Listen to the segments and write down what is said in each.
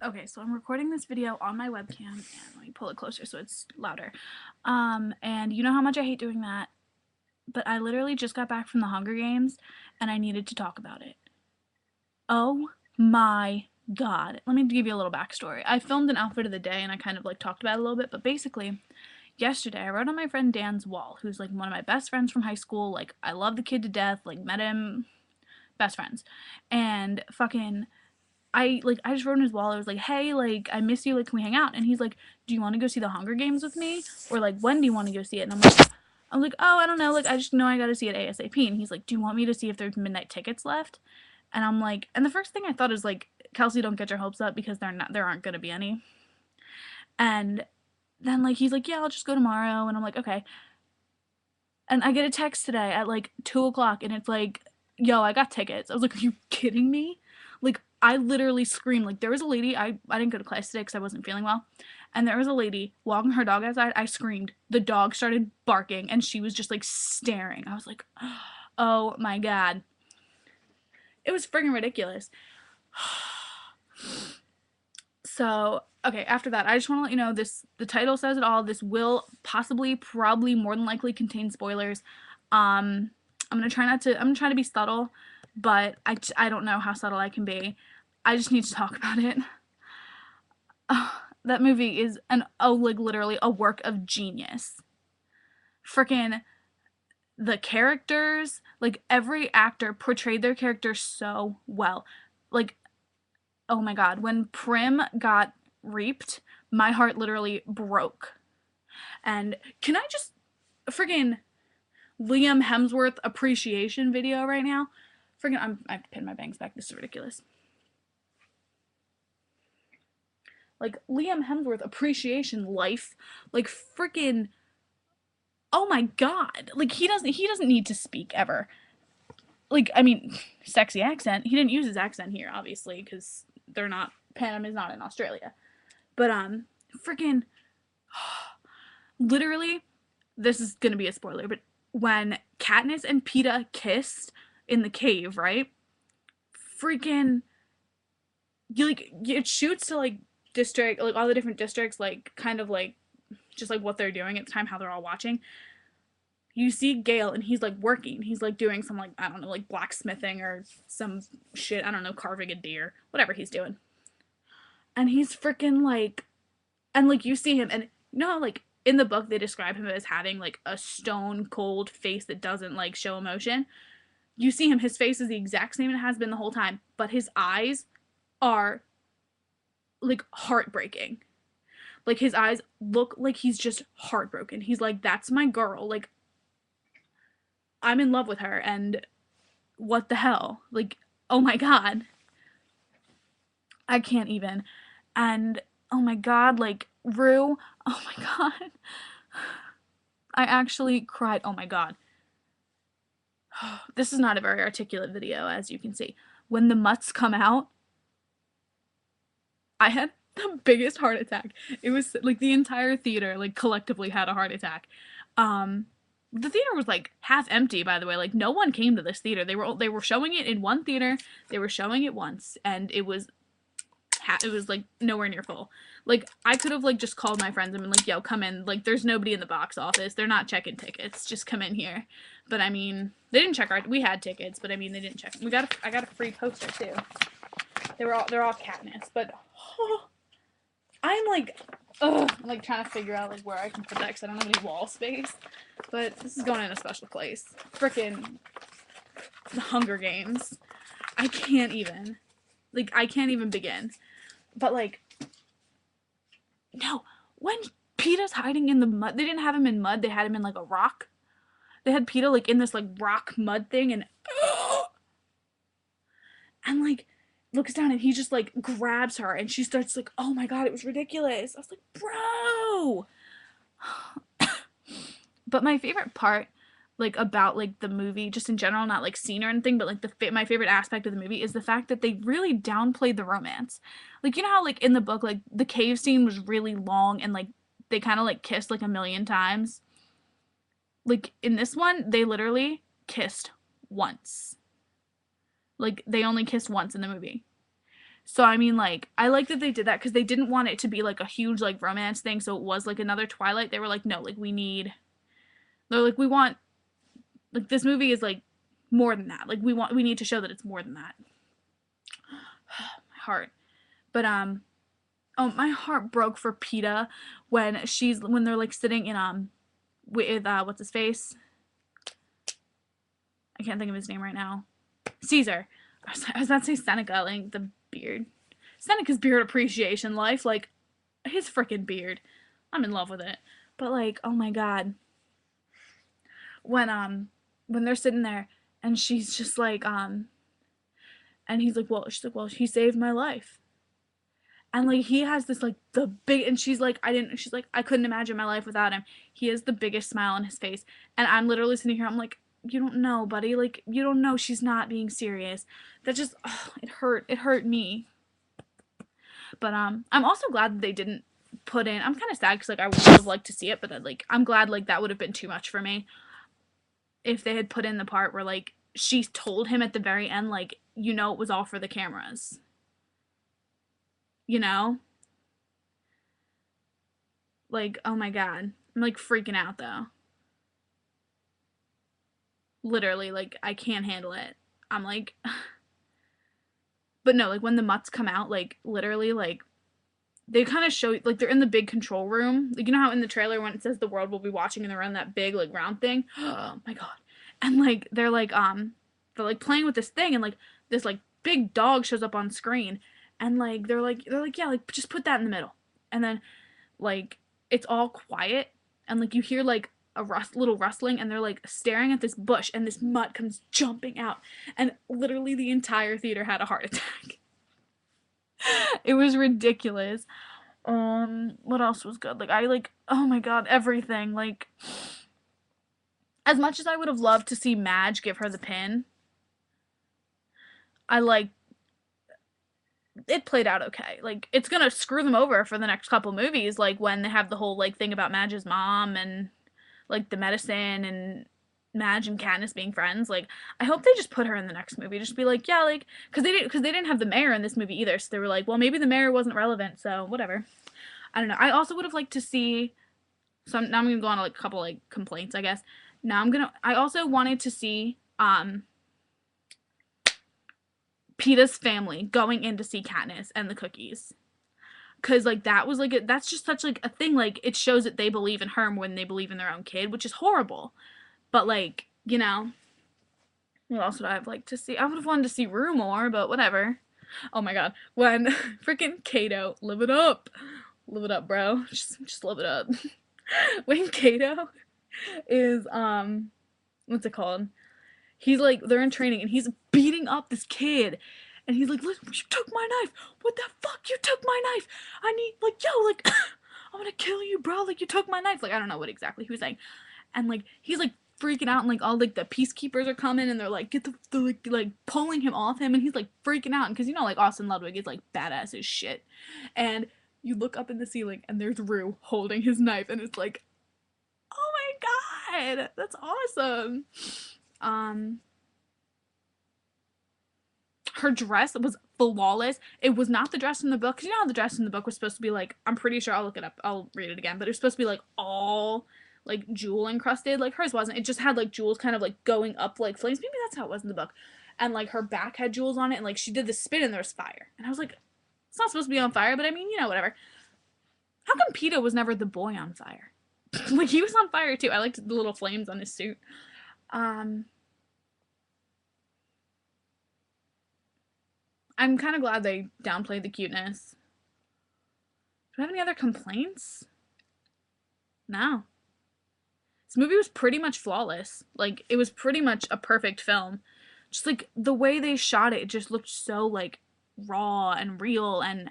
Okay, so I'm recording this video on my webcam, and let me pull it closer so it's louder. And you know how much I hate doing that, but I literally just got back from the Hunger Games, and I needed to talk about it. Oh my god. Let me give you a little backstory. I filmed an outfit of the day, and I kind of like talked about it a little bit, but basically, yesterday I wrote on my friend Dan's wall, who's like one of my best friends from high school. Like, I love the kid to death, like, met him, best friends. And fucking I just wrote on his wall. I was like, "Hey, like I miss you. Like, can we hang out?" And he's like, "Do you want to go see the Hunger Games with me, or like when do you want to go see it?" And I'm like, "Oh, I don't know. Like, I just know I got to see it ASAP." And he's like, "Do you want me to see if there's midnight tickets left?" And I'm like, and the first thing I thought is like, Kelsey, don't get your hopes up because there aren't gonna be any. And then like he's like, "Yeah, I'll just go tomorrow." And I'm like, "Okay." And I get a text today at like 2 o'clock, and it's like, "Yo, I got tickets." I was like, "Are you kidding me?" Like, I literally screamed. Like, there was a lady. I didn't go to class today because I wasn't feeling well, and there was a lady walking her dog outside. I screamed. The dog started barking, and she was just like staring. I was like, "Oh my god." It was friggin' ridiculous. So, okay, after that, I just want to let you know this the title says it all. This will possibly, probably, more than likely contain spoilers. Um, I'm gonna try to be subtle, but I don't know how subtle I can be. I just need to talk about it. That movie is like literally a work of genius. Freaking the characters, like every actor portrayed their character so well. Like, oh my god, when Prim got reaped, my heart literally broke. And can I just friggin' Liam Hemsworth appreciation video right now? Friggin' I have to pin my bangs back. This is ridiculous. Like Liam Hemsworth appreciation life, like friggin' oh my god. Like he doesn't need to speak ever. Like, I mean, sexy accent. He didn't use his accent here, obviously, because they're not Panem is not in Australia. But freaking literally, this is gonna be a spoiler, but when Katniss and Peeta kissed in the cave, right? Freaking, it shoots to like district, like all the different districts, like kind of like just like what they're doing at the time, how they're all watching. You see Gale, and he's like working. He's like doing some like I don't know, like blacksmithing or some shit. I don't know, carving a deer, whatever he's doing. And he's freaking like, and like you see him, and you know how like in the book they describe him as having like a stone cold face that doesn't like show emotion. You see him, his face is the exact same it has been the whole time, but his eyes are like heartbreaking. Like his eyes look like he's just heartbroken. He's like, "That's my girl. Like, I'm in love with her, and what the hell? Like, oh my god, I can't even." And oh my god, like Rue, oh my god, I actually cried. Oh my god, this is not a very articulate video, as you can see. When the mutts come out, I had the biggest heart attack. It was like the entire theater, like collectively, had a heart attack. Um, the theater was like half empty, by the way. Like no one came to this theater. They were showing it in one theater. They were showing it once, and it was like nowhere near full. Like I could have like just called my friends and been like, "Yo, come in." Like there's nobody in the box office. They're not checking tickets. Just come in here. But I mean, they didn't check our. We had tickets, but I mean, they didn't check. I got a free poster too. They're all Katniss, but oh, I'm like, ugh, I'm like trying to figure out like where I can put that because I don't have any wall space. But this is going in a special place. Frickin' the Hunger Games. I can't even. Like I can't even begin. But like, no, when Peeta's hiding in the mud, they didn't have him in mud. They had him in like a rock. They had Peeta like in this like rock mud thing, and like looks down and he just like grabs her and she starts like, "Oh my god, it was ridiculous." I was like, "Bro." But my favorite part, like about like the movie, just in general, not like scene or anything, but like my favorite aspect of the movie is the fact that they really downplayed the romance. Like you know how like in the book, like the cave scene was really long and like they kind of like kissed like a million times. Like in this one, they literally kissed once. Like they only kissed once in the movie. So I mean, like, I like that they did that because they didn't want it to be like a huge like romance thing. So it was like another Twilight. They were like, no, like we need. They're like, we want like this movie is like more than that. Like we need to show that it's more than that. My heart, but oh, my heart broke for Peta when they're like sitting in with what's his face? I can't think of his name right now. Caesar. I was about to say Seneca, like the beard. Seneca's beard appreciation life, like his freaking beard. I'm in love with it. But like, oh my god. When when they're sitting there and she's just like and he's like, well, she's like, well, he saved my life. And like he has this like the big and she's like, she's like, I couldn't imagine my life without him. He has the biggest smile on his face. And I'm literally sitting here, I'm like, you don't know, buddy. Like, you don't know she's not being serious. That just it hurt. It hurt me. But I'm also glad that they didn't put in. I'm kind of sad because like I would have liked to see it, but like I'm glad like that would have been too much for me if they had put in the part where like she told him at the very end like it was all for the cameras. You know, like oh my god, I'm like freaking out though. Literally, like I can't handle it. I'm like, but no, like when the mutts come out, like literally, like they kind of show like they're in the big control room. Like you know how in the trailer when it says the world will be watching and they're on that big like round thing. Oh my god! And like they're like playing with this thing and like this like big dog shows up on screen and like they're like yeah like just put that in the middle and then like it's all quiet and like you hear like little rustling and they're like staring at this bush and this mutt comes jumping out and literally the entire theater had a heart attack. It was ridiculous. What else was good? Like I like oh my god, everything. Like as much as I would have loved to see Madge give her the pin, I like it played out okay. Like it's gonna screw them over for the next couple movies, like when they have the whole like thing about Madge's mom and like the medicine and Madge and Katniss being friends. Like I hope they just put her in the next movie. Just be like, yeah, like because they didn't have the mayor in this movie either. So they were like, well, maybe the mayor wasn't relevant. So whatever. I don't know. I also would have liked to see. Now I'm gonna go on like a couple like complaints, I guess. I also wanted to see Peta's family going in to see Katniss and the cookies. Cause like that was like that's just such like a thing. Like it shows that they believe in her when they believe in their own kid, which is horrible. But like what else would I have liked to see? I would have wanted to see Rue more, but whatever. Oh my god, when freaking Kato, live it up, bro. Just live it up. When Kato is what's it called? He's like they're in training and he's beating up this kid. And he's like, listen, you took my knife. What the fuck? You took my knife. I need like yo, like I'm gonna kill you, bro. Like you took my knife. Like I don't know what exactly he was saying. And like he's like freaking out and like all like the peacekeepers are coming and they're like get the like pulling him off him and he's like freaking out because like Austin Ludwig is like badass as shit. And you look up in the ceiling and there's Rue holding his knife and it's like, oh my god, that's awesome. Um, her dress was flawless. It was not the dress in the book. 'Cause you know how the dress in the book was supposed to be like, I'm pretty sure I'll look it up. I'll read it again. But it was supposed to be like all like jewel encrusted. Like hers wasn't. It just had like jewels kind of like going up like flames. Maybe that's how it was in the book. And like her back had jewels on it. And like she did the spin and there was fire. And I was like, it's not supposed to be on fire. But I mean, whatever. How come Peeta was never the boy on fire? Like he was on fire too. I liked the little flames on his suit. Um, I'm kind of glad they downplayed the cuteness. Do I have any other complaints? No. This movie was pretty much flawless. Like, it was pretty much a perfect film. Just, like, the way they shot it, it just looked so, like, raw and real, and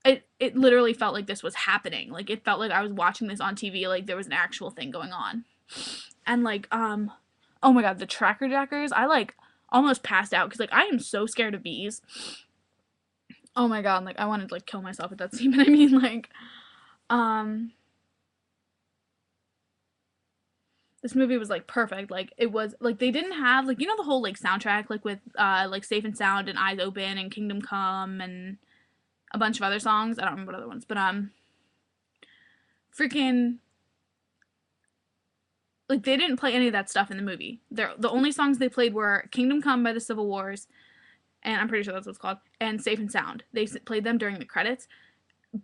it literally felt like this was happening. Like, it felt like I was watching this on TV, like, there was an actual thing going on. And, like, oh my god, the Tracker Jackers, I, like, almost passed out, because, like, I am so scared of bees. Oh my god, like, I wanted to, like, kill myself at that scene, but I mean, like, um... This movie was like perfect. Like it was like they didn't have like the whole like soundtrack like with like Safe and Sound and Eyes Open and Kingdom Come and a bunch of other songs. I don't remember what other ones, but freaking like they didn't play any of that stuff in the movie. The only songs they played were Kingdom Come by the Civil Wars, and I'm pretty sure that's what it's called, and Safe and Sound. They played them during the credits,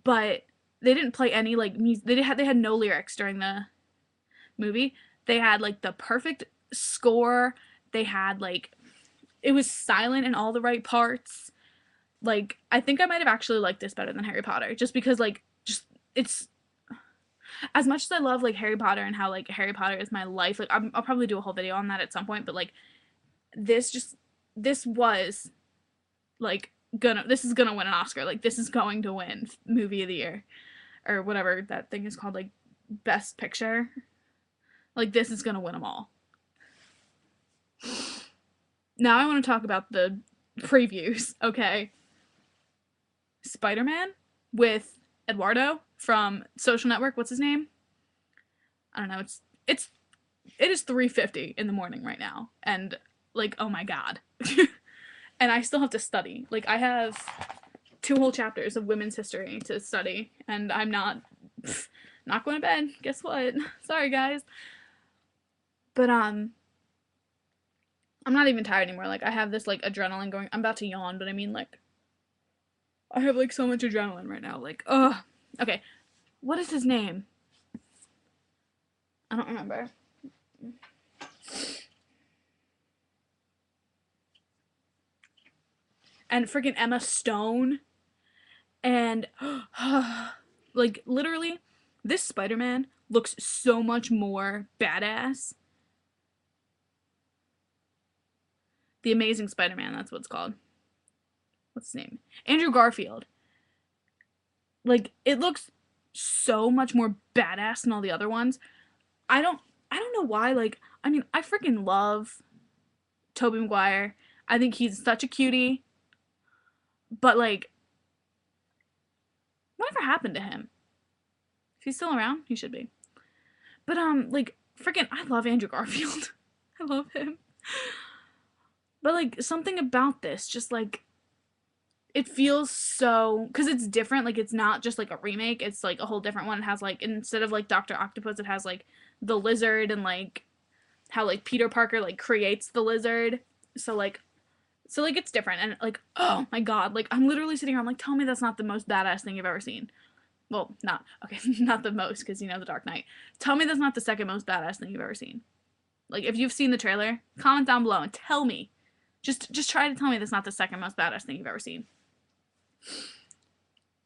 but they didn't play any like music. They had no lyrics during the movie. They had like the perfect score. They had like it was silent in all the right parts. Like I think I might have actually liked this better than Harry Potter just because like just it's as much as I love like Harry Potter and how like Harry Potter is my life. Like I'll probably do a whole video on that at some point, but like this was like this is gonna win an Oscar. Like this is going to win movie of the year or whatever that thing is called, like best picture. Like this is gonna win them all. Now I want to talk about the previews. Okay, Spider-Man with Eduardo from Social Network. What's his name? I don't know. It is 3:50 in the morning right now, and like oh my god. And I still have to study. Like I have 2 whole chapters of women's history to study, and I'm not going to bed. Guess what? Sorry guys. But I'm not even tired anymore. Like I have this like adrenaline going. I'm about to yawn, but I mean like I have like so much adrenaline right now. Like ugh. Okay. What is his name? I don't remember. And freaking Emma Stone. And like literally this Spider-Man looks so much more badass. The Amazing Spider-Man, that's what it's called. What's his name? Andrew Garfield. Like it looks so much more badass than all the other ones. I don't I don't know why. Like I mean, I freaking love Tobey Maguire. I think he's such a cutie. But like whatever happened to him? If he's still around, he should be. But like freaking I love Andrew Garfield. I love him. But like something about this just like it feels so because it's different. Like it's not just like a remake, it's like a whole different one. It has like instead of like Dr. Octopus, it has like the lizard and like how like Peter Parker like creates the lizard. So like it's different and like oh my god, like I'm literally sitting here, I'm like, tell me that's not the most badass thing you've ever seen. Well, not okay, not the most, because The Dark Knight. Tell me that's not the second most badass thing you've ever seen. Like if you've seen the trailer, comment down below and tell me. Just try to tell me that's not the second most badass thing you've ever seen.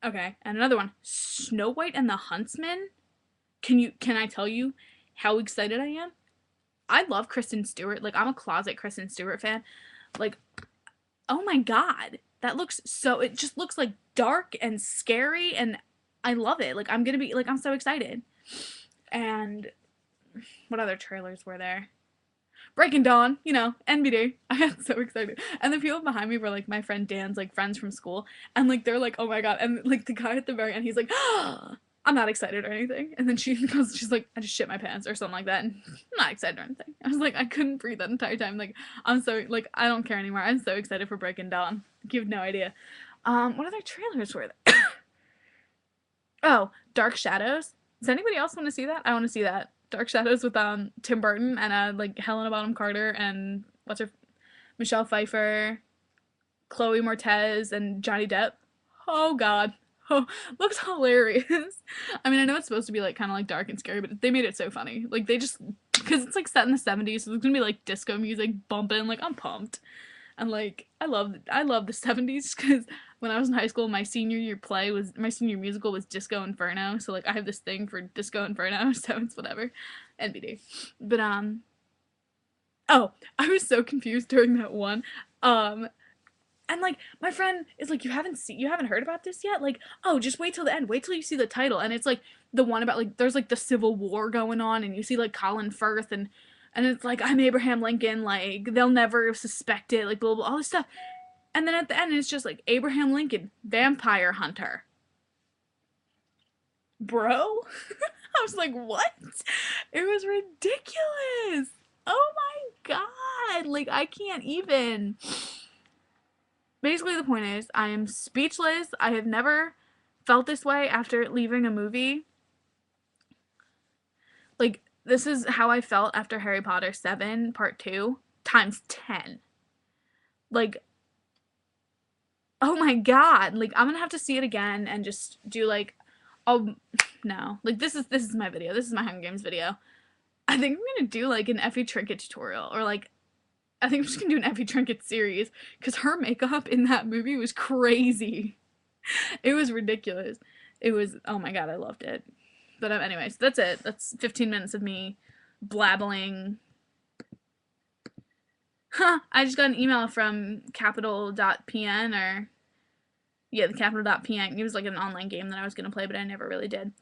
Okay, and another one. Snow White and the Huntsman? Can I tell you how excited I am? I love Kristen Stewart. Like I'm a closet Kristen Stewart fan. Like oh my god. That looks so it just looks like dark and scary and I love it. Like I'm going to be like I'm so excited. And what other trailers were there? Breaking Dawn, NBD. I got so excited. And the people behind me were like my friend Dan's like friends from school. And like they're like, oh my god. And like the guy at the very end, he's like, oh, I'm not excited or anything. And then she's like, I just shit my pants or something like that. And I'm not excited or anything. I was like, I couldn't breathe that entire time. Like, I'm so, like, I don't care anymore. I'm so excited for Breaking Dawn. You have no idea. What other trailers were there? Oh, Dark Shadows. Does anybody else want to see that? I want to see that. Dark Shadows with Tim Burton and like Helena Bonham Carter and Michelle Pfeiffer, Chloe Moretz and Johnny Depp. Oh god. Oh, looks hilarious. I mean, I know it's supposed to be like kind of like dark and scary, but they made it so funny. Like they just because it's like set in the 70s, so there's gonna be like disco music bumping. Like I'm pumped. And like I love the 70s because when I was in high school, my senior year musical was Disco Inferno. So like I have this thing for Disco Inferno, so it's whatever. NBD. But oh, I was so confused during that one. And like my friend is like, you haven't heard about this yet? Like, oh, just wait till the end. Wait till you see the title. And it's like the one about like there's like the Civil War going on and you see like Colin Firth and it's like I'm Abraham Lincoln, like they'll never suspect it, like blah blah, all this stuff. And then at the end it's just like Abraham Lincoln, vampire hunter. Bro? I was like, what? It was ridiculous. Oh my god. Like, I can't even. Basically, the point is, I am speechless. I have never felt this way after leaving a movie. Like, this is how I felt after Harry Potter 7 Part 2 times 10. Like, oh my god. Like, I'm gonna have to see it again and just do like, oh no. Like, this is my video. This is my Hunger Games video. I think I'm gonna do like an Effie Trinket tutorial, or like, I think I'm just gonna do an Effie Trinket series, because her makeup in that movie was crazy. It was ridiculous. It was, oh my god, I loved it. But anyways, that's it. That's 15 minutes of me blabbling. Huh, I just got an email from Capital.pn, or yeah, the Capital.pn. It was like an online game that I was gonna play, but I never really did.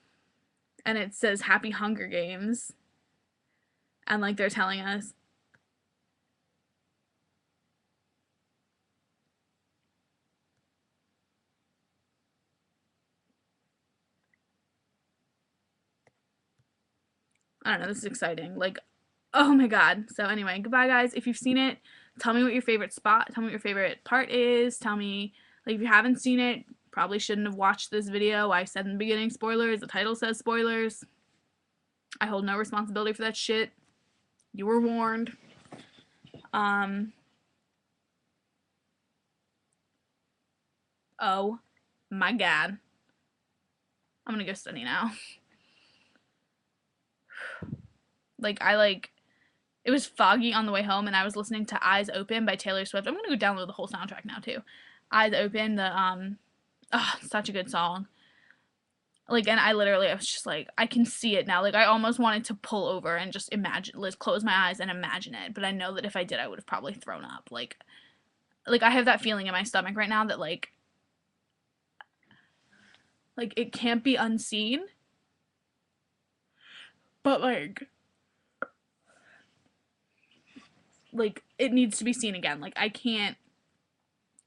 And it says Happy Hunger Games. And like, they're telling us, I don't know, this is exciting. Like, oh my god. So anyway, goodbye guys. If you've seen it, tell me what your favorite spot, tell me what your favorite part is. Tell me, like, if you haven't seen it, probably shouldn't have watched this video. I said in the beginning, spoilers. The title says spoilers. I hold no responsibility for that shit. You were warned. Oh my god. I'm gonna go study now. Like, it was foggy on the way home, and I was listening to Eyes Open by Taylor Swift. I'm gonna go download the whole soundtrack now too. Eyes Open, such a good song. Like, and I was just like, I can see it now. Like, I almost wanted to pull over and just close my eyes and imagine it. But I know that if I did, I would have probably thrown up. Like I have that feeling in my stomach right now that like it can't be unseen. But like it needs to be seen again. Like, I can't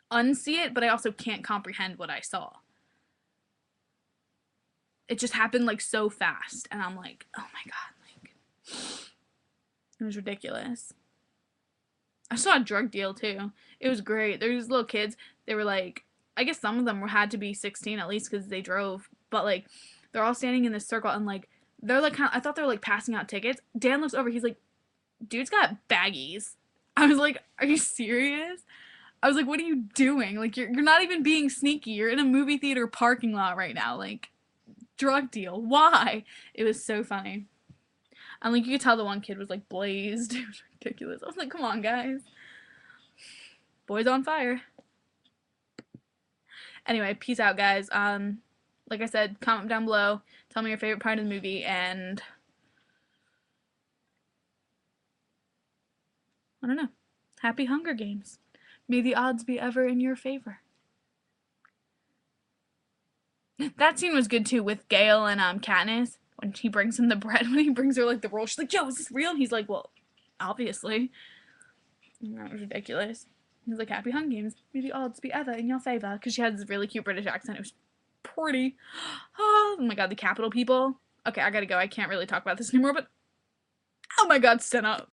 unsee it, but I also can't comprehend what I saw. It just happened like so fast, and I'm like, oh my god, like, it was ridiculous. I saw a drug deal too. It was great. There was little kids. They were like, I guess some of them had to be 16 at least because they drove, but like, they're all standing in this circle, and like, they're like I thought they were like passing out tickets. Dan looks over. He's like, dude's got baggies. I was like, are you serious? I was like, what are you doing? Like, you're not even being sneaky. You're in a movie theater parking lot right now. Like, drug deal. Why? It was so funny. And like, you could tell the one kid was like blazed. It was ridiculous. I was like, come on, guys. Boys on fire. Anyway, peace out, guys. Like I said, comment down below. Tell me your favorite part of the movie, and I don't know. Happy Hunger Games. May the odds be ever in your favor. That scene was good too, with Gale and Katniss, when he brings him the bread, when he brings her like the roll. She's like, yo, is this real? And he's like, well, obviously. And that was ridiculous. He's like, Happy Hunger Games. May the odds be ever in your favor. Because she had this really cute British accent. It was pretty. Oh my god, the Capital people. Okay, I gotta go. I can't really talk about this anymore, but oh my god, stand up.